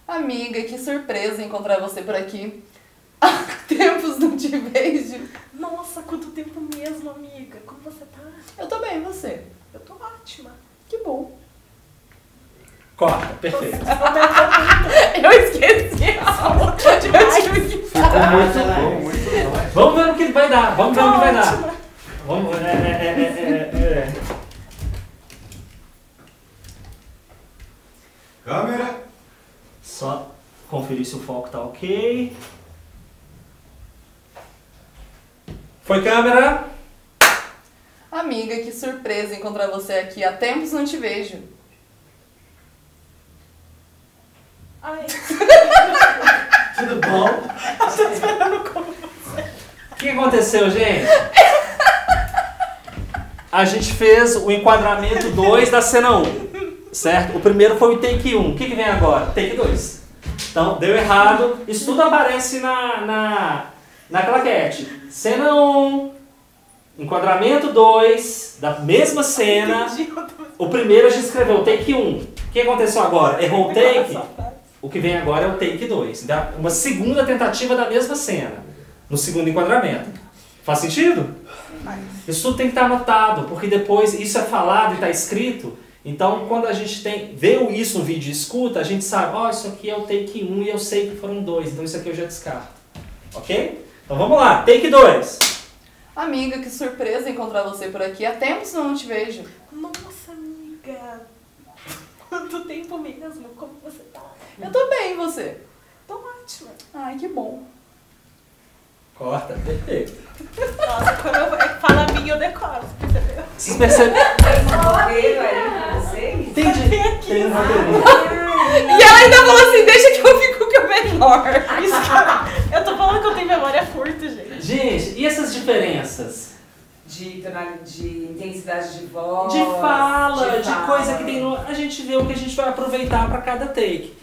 Amiga, que surpresa encontrar você por aqui. Há tempos não te vejo. Nossa, quanto tempo mesmo, amiga. Como você tá? Eu tô bem, e você? Eu tô ótima. Que bom. Corta, perfeito. Eu esqueci. Eu tive que falar. Muito bom. Vamos ver o que vai dar. Vamos ver o que vai dar. Vamos, Câmera. Só conferir se o foco tá ok. Foi câmera. Amiga, que surpresa encontrar você aqui. Há tempos não te vejo. Ai. Tudo bom? Tô esperando como você. O que aconteceu, gente? A gente fez o enquadramento 2 da cena 1, certo? O primeiro foi o take 1. O que vem agora? Take 2. Então, deu errado. Isso tudo aparece na claquete. Cena 1, enquadramento 2, da mesma cena. O primeiro a gente escreveu take 1. O que aconteceu agora? Errou o take? O que vem agora é o take 2. Então, uma segunda tentativa da mesma cena, no segundo enquadramento. Faz sentido? Isso tudo tem que estar anotado, porque depois isso é falado e está escrito. Então, quando a gente vê isso no vídeo e escuta, a gente sabe, isso aqui é o take 1 e eu sei que foram 2, então isso aqui eu já descarto. Ok? Então vamos lá, take 2. Amiga, que surpresa encontrar você por aqui. Há tempos que eu não te vejo. Nossa, amiga. Quanto tempo mesmo? Como você tá? Eu tô bem, e você? Tô ótima. Ai, que bom. Corta, perfeito. Nossa, quando eu falo a minha, eu decoro, percebeu? Vocês percebem? Tem um roteiro aí pra vocês? Entendi. Tem um roteirinho. E ela ainda falou assim, deixa que eu fico com o menor. Eu tô falando que eu tenho memória curta, gente. Gente, e essas diferenças? De intensidade de voz. De fala, de coisa que tem no... A gente vê o que a gente vai aproveitar para cada take.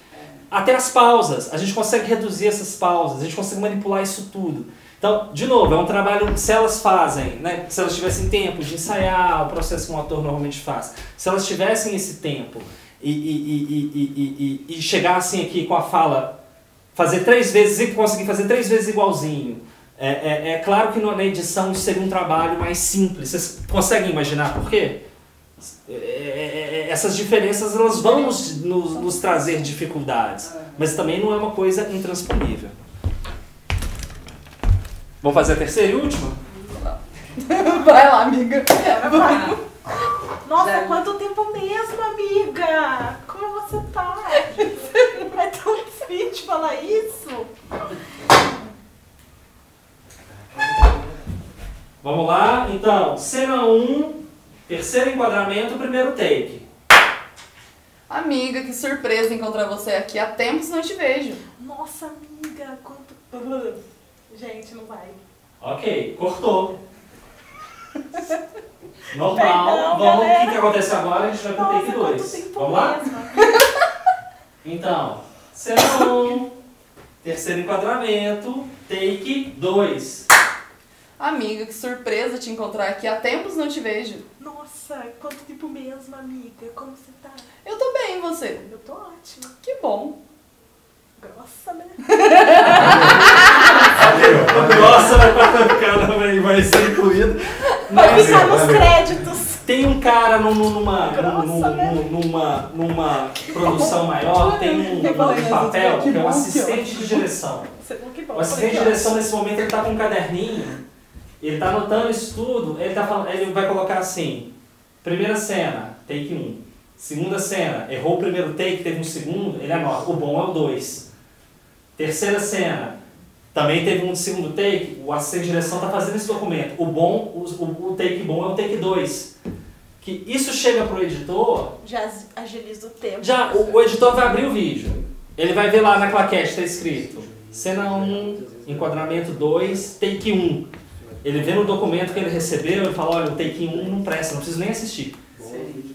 Até as pausas. A gente consegue reduzir essas pausas, a gente consegue manipular isso tudo. Então, de novo, é um trabalho, se elas fazem, né, se elas tivessem tempo de ensaiar o processo que um ator normalmente faz, se elas tivessem esse tempo e chegassem aqui com a fala, fazer 3 vezes e conseguir fazer 3 vezes igualzinho, é claro que na edição isso seria um trabalho mais simples. Vocês conseguem imaginar por quê? Essas diferenças elas vão nos trazer dificuldades, mas também não é uma coisa intransponível. Vamos fazer a terceira e última? Vai lá, amiga. Nossa, quanto tempo mesmo, amiga? Como você tá? É tão difícil falar isso. Vamos lá, então, cena 1, terceiro enquadramento, primeiro take. Amiga, que surpresa encontrar você aqui. Há tempos não te vejo. Nossa, amiga, quanto... Gente, não vai. Ok, cortou. Normal. Perdão, Vamos, o galera. que acontece agora? A gente vai pro take 2. Vamos lá? Então, cena 1, terceiro enquadramento, take 2. Amiga, que surpresa te encontrar aqui. Há tempos não te vejo. Nossa, quanto tempo mesmo, amiga? Como você tá? Eu tô bem, e você? Eu tô ótima. Que bom. Grossa, né? Nossa, vai ser incluído. Vai ficar nos créditos. Tem um cara numa produção maior, tem um papel que é o assistente de direção. O assistente de direção nesse momento ele tá com um caderninho, ele tá anotando isso tudo, ele vai colocar assim, primeira cena, take 1. Segunda cena, errou o primeiro take, teve um segundo, ele anota, o bom é o 2. Terceira cena, também teve um segundo take, o assistente de direção está fazendo esse documento. O take bom é o take 2. Que isso chega pro editor... Já agiliza o tempo. Já, o editor vai abrir o vídeo. Ele vai ver lá na claquete, está escrito cena 1, enquadramento 2, take 1. Ele vê no documento que ele recebeu e fala, olha, o take 1 não presta, não preciso nem assistir.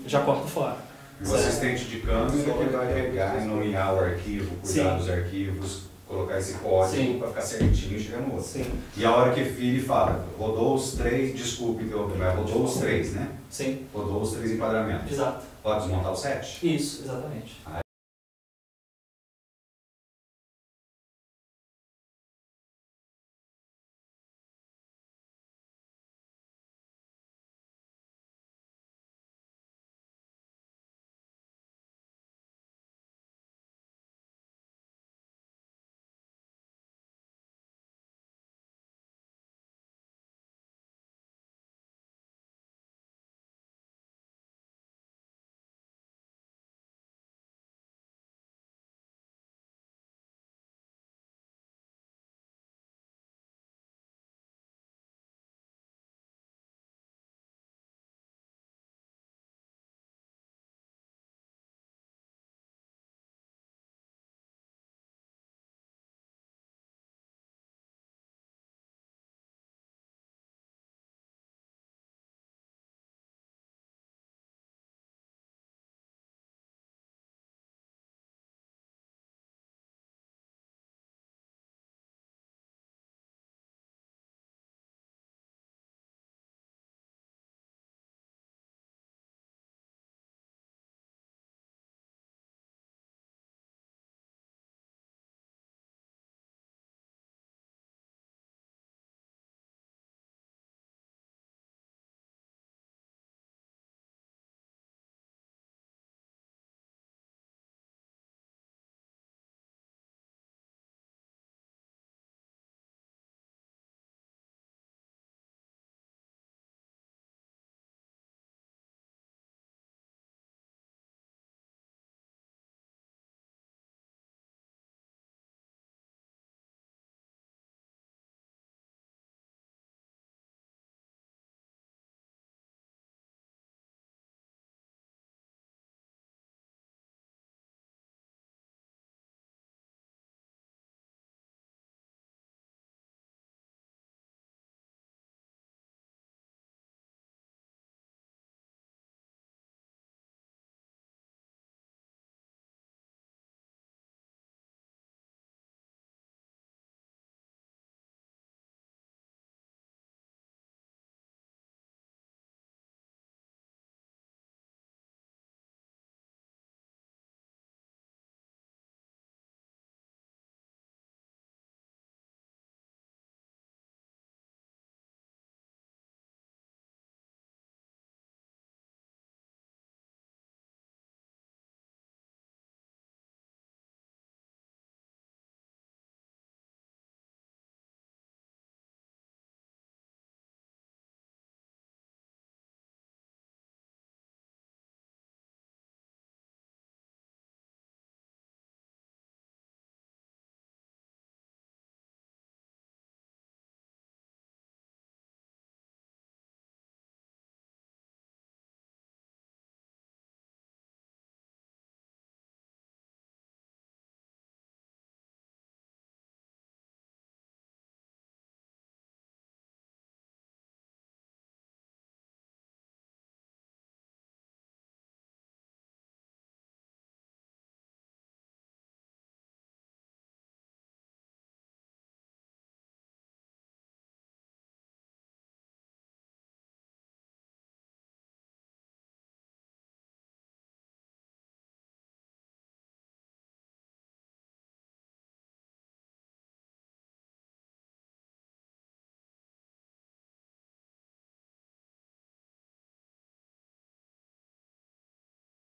Já corto fora. O assistente de câmera que vai pegar e nomear o arquivo, cuidar dos arquivos, colocar esse código para ficar certinho e chegar no outro. Sim. E a hora que ele fala, rodou os 3, desculpe interromper, mas rodou os 3, né? Sim. Rodou os 3 enquadramentos. Exato. Pode desmontar o set? Isso, exatamente.